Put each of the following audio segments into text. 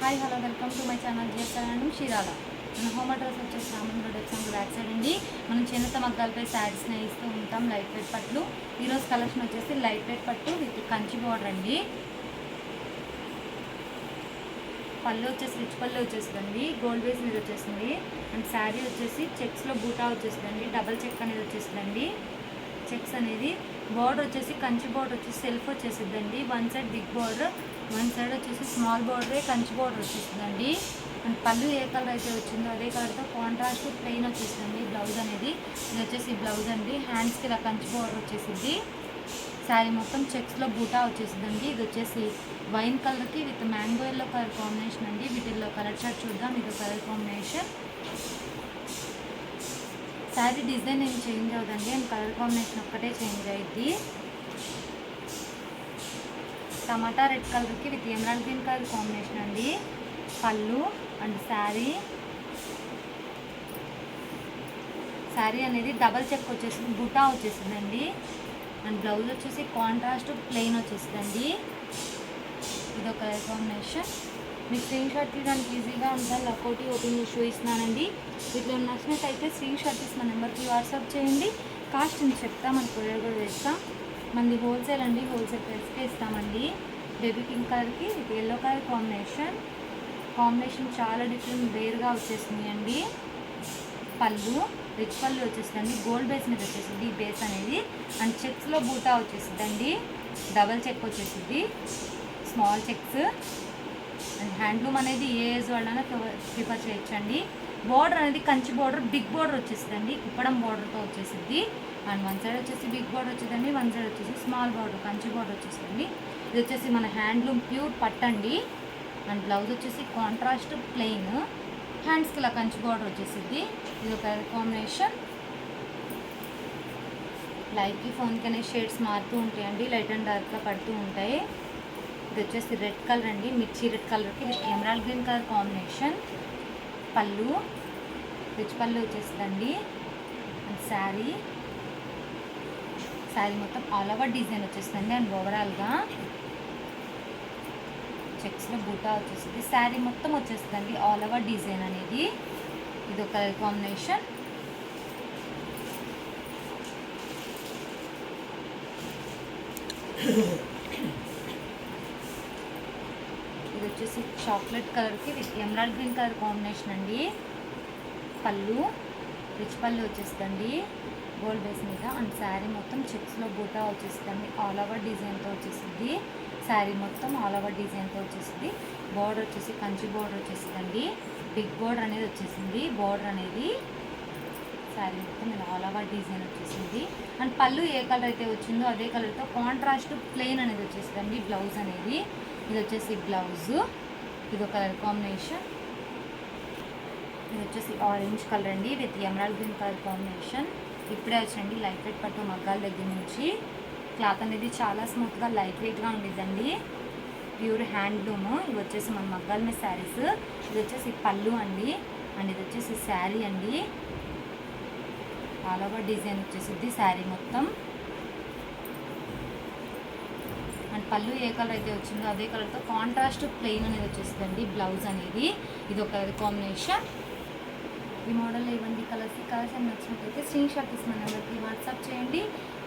Hi hello welcome to my channel చేస్తాను చీరాల. మన home address వచ్చేసి Raman road example back side అండి. మనం చిన్నత మగ్గాలపై శారీస్ని ఇస్తూ ఉంటాం. లైట్ వెయిట్ పట్లు. ఈరోజు కలెక్షన్ వచ్చేసి లైట్ వెయిట్ పట్టు విత్ కంచి బార్డర్ అండి. పళ్ళు వచ్చేసి రిచ్ పళ్ళు వచ్చేసిందండి, గోల్డ్ బేస్ మీద వచ్చేసింది. అండ్ శారీ వచ్చేసి చెక్స్లో బూటా వచ్చేసిందండి, డబల్ చెక్ అనేది వచ్చేసిందండి. చెక్స్ అనేది బార్డర్ వచ్చేసి కంచి బార్డర్ వచ్చేసి సెల్ఫ్ వచ్చేసిద్దండి. One side big border, one side వచ్చేసి స్మాల్ బార్డరే కంచి బార్డర్ వచ్చేసిందండి. అండ్ పళ్ళు ఏ కలర్ అయితే వచ్చిందో అదే కలర్తో కాంట్రాస్ట్ ప్లెయిన్ వచ్చేసిందండి. బ్లౌజ్ అనేది ఇది వచ్చేసి బ్లౌజ్ అండి. హ్యాండ్స్కి ఇలా కంచి బార్డర్ వచ్చేసింది. శారీ మొత్తం చెక్స్లో బూటా వచ్చేసిందండి. ఇది వచ్చేసి వైన్ కలర్కి with mango yellow colour combination అండి. వీటిల్లో కలర్ చార్ట్ చూద్దాం. ఇది కలర్ కాంబినేషన్. శారీ డిజైన్ ఏం చేంజ్ అవుతుంది అండ్ కలర్ కాంబినేషన్ ఒక్కటే చేంజ్ అయ్యింది. టమాటా రెడ్ కలర్కి with emerald green colour combination అండి. పళ్ళు అండ్ శారీ అనేది డబల్ చెక్ వచ్చేసింది, బుటా వచ్చేసిందండి. అండ్ బ్లౌజ్ వచ్చేసి కాంట్రాస్ట్ ప్లెయిన్ వచ్చేసిందండి. ఇదొక కలర్ కాంబినేషన్. మీకు స్క్రీన్ షాట్ తీయడానికి ఈజీగా ఉంటుంది. ఒక్కోటి ఓపెన్ చేసి చూపిస్తున్నానండి. వీటిలో నచ్చినట్టయితే స్క్రీన్ షాట్ తీసి మన నెంబర్కి వాట్సాప్ చేయండి. కాస్ట్ అని చెప్తా, మన కొరియర్ కూడా వేస్తాం. మనది హోల్సేల్ అండి, హోల్సేల్ ప్రైస్కే ఇస్తామండి. బేబీ పింక్ కలర్కి విత్ ఎల్లో కలర్ కాంబినేషన్ చాలా డిఫరెంట్ వేరుగా వచ్చేసింది అండి. పళ్ళు రిచ్ పళ్ళు వచ్చేసిందండి, గోల్డ్ బేస్ మీద వచ్చేసింది ఈ బేస్ అనేది. అండ్ చెక్స్లో బూటా వచ్చేసిందండి, డబల్ చెక్ వచ్చేసింది, స్మాల్ చెక్స్. అండ్ హ్యాండ్లూమ్ అనేది ఏ ఏజ్ వాళ్ళైనా ప్రిఫర్ చేయొచ్చండి. బార్డర్ అనేది కంచి బార్డర్, బిగ్ బార్డర్ వచ్చేసిందండి, కుప్పడం బార్డర్తో వచ్చేసింది. అండ్ వన్ సైడ్ వచ్చేసి బిగ్ బార్డర్ వచ్చేదండి, వన్ సైడ్ వచ్చేసి స్మాల్ బార్డర్ కంచి బార్డర్ వచ్చేసిందండి. ఇది వచ్చేసి మన హ్యాండ్లూమ్ ప్యూర్ పట్టండి. అండ్ బ్లౌజ్ వచ్చేసి కాంట్రాస్ట్ ప్లెయిన్, హ్యాండ్స్కి ఇలా కంచి బార్డర్ వచ్చేసింది. ఇది ఒక కాంబినేషన్. లైట్కి ఫోన్కి అనే షేడ్స్ మారుతూ ఉంటాయండి, లైట్ అండ్ డార్క్గా పడుతూ ఉంటాయి. ఇది వచ్చేసి రెడ్ కలర్ అండి, మిర్చి రెడ్ కలర్కి with emerald green colour combination. పళ్ళు రిచ్ పళ్ళు వచ్చేసిందండి. అండ్ శారీ మొత్తం ఆల్ ఓవర్ డిజైన్ వచ్చేసిందండి. అండ్ ఓవరాల్గా చెక్స్లో బూటా వచ్చేసింది. శారీ మొత్తం వచ్చేస్తుందండి ఆల్ ఓవర్ డిజైన్ అనేది. ఇది ఒక కలర్ కాంబినేషన్. ఇది వచ్చేసి చాక్లెట్ కలర్కి with emerald green colour combination అండి. పళ్ళు రిచ్ పళ్ళు వచ్చేస్తుందండి, గోల్డ్ బేస్ మీద. అండ్ శారీ మొత్తం చెక్స్లో బూటా వచ్చేస్తుందండి, ఆల్ ఓవర్ డిజైన్తో వచ్చేసింది. శారీ మొత్తం ఆల్ ఓవర్ డిజైన్తో వచ్చేసింది. బార్డర్ వచ్చేసి కంచి బార్డర్ వచ్చేసిందండి, బిగ్ బార్డర్ అనేది వచ్చేసింది. బార్డర్ అనేది శారీ మొత్తం ఇలా ఆల్ ఓవర్ డిజైన్ వచ్చేసింది. అండ్ పళ్ళు ఏ కలర్ అయితే వచ్చిందో అదే కలర్తో కాంట్రాస్ట్ ప్లెయిన్ అనేది వచ్చేసిందండి. బ్లౌజ్ అనేది ఇది వచ్చేసి బ్లౌజ్. ఇది ఒక కలర్ కాంబినేషన్. ఇది వచ్చేసి ఆరెంజ్ కలర్ అండి with emerald green colour combination. ఇప్పుడే వచ్చండి లైట్ వెయిట్ పట్టు మగ్గాల దగ్గర నుంచి. క్లాత్ అనేది చాలా స్మూత్గా లైట్ వెయిట్గా ఉండిద్దండి, ప్యూర్ హ్యాండ్లూమ్. ఇవి వచ్చేసి మన మగ్గాల మీద శారీస్. ఇది వచ్చేసి పళ్ళు అండి. అండ్ ఇది వచ్చేసి శారీ అండి, ఆల్ ఓవర్ డిజైన్ వచ్చేసింది శారీ మొత్తం. అండ్ పళ్ళు ఏ కలర్ అయితే వచ్చిందో అదే కలర్తో కాంట్రాస్ట్ ప్లెయిన్ అనేది వచ్చేసిందండి బ్లౌజ్ అనేది. ఇది ఒక కాంబినేషన్. ఈ మోడల్ ఇవ్వండి కలర్స్ అని నచ్చినట్లయితే స్క్రీన్ షాట్ తీసి మన నెంబర్కి వాట్సాప్ చేయండి.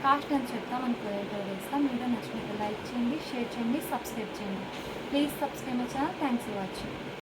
కాస్ట్ అని చెప్తాం, మనకు కొరియర్ వేస్తాం. వీడియో నచ్చినట్లయితే లైక్ చేయండి, షేర్ చేయండి, సబ్స్క్రైబ్ చేయండి. Please subscribe my channel. Thanks for watching.